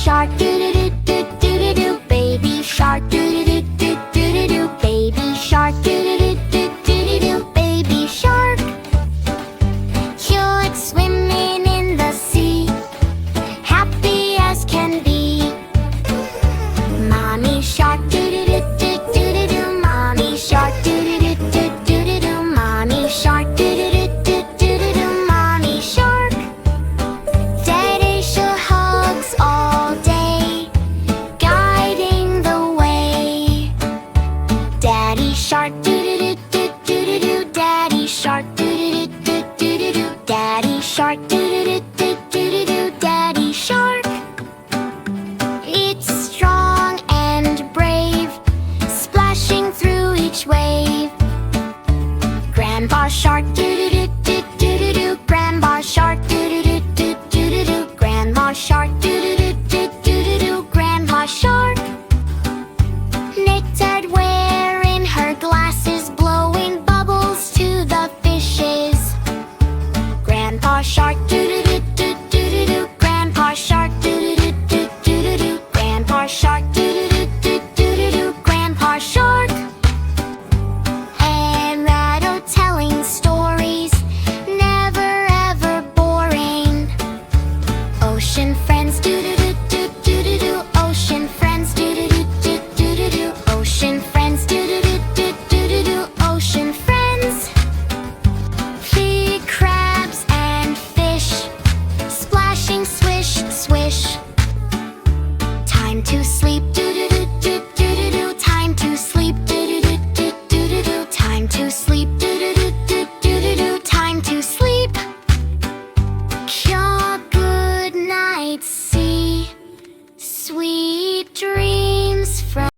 shark, doo-doo-doo-doo-doo-doo. Baby shark, doo-doo-doo-doo-doo-doo. Baby shark, doo-doo-doo-doo-doo-doo. Baby shark. Cute swimming in the sea, happy as can be. Mommy shark, doo-doo-doo-doo-doo-doo. Mommy shark, doo-doo-doo-doo-doo-doo. Mommy shark, doo-doo-doo-doo-doo-doo. Mommy shark. Daddy sure hugs all day, guiding the way. Daddy shark, doo-doo-doo-doo-doo-doo. Daddy shark, doo-doo-doo-doo-doo-doo. Daddy shark, doo-doo-doo-doo-doo-doo. Daddy shark. It's strong and brave, splashing through each wave. Grandpa shark, doo-doo-doo-doo-doo-doo. Grandpa shark, doo-doo-doo-doo-doo-doo. Grandma shark, doo-doo-doo-doo-doo-doo. Grandma shark. Knitted wearing her glasses, blowing bubbles to the fishes. Grandpa shark, doo-doo-doo-doo-doo-doo. Grandpa shark, doo-doo-doo-doo-doo-doo. Grandpa shark, doo-doo-doo-doo-doo-doo. Grandpa shark. And rattle telling stories, never ever boring. Ocean friends, doo-doo-doo-doo-doo-doo. Ocean friends, doo-doo-doo-doo-doo-doo. Ocean friends, doo-doo-doo-doo-doo-doo. Ocean friends. Big crabs and fish, splashing swish, swish. Time to sleep, doo-doo-doo-doo-doo-doo. Time to sleep, doo-doo-doo-doo-doo-doo. Time to sleep, doo-doo-doo-doo-doo-doo. Time to sleep. Good night, sea. Sweet dreams.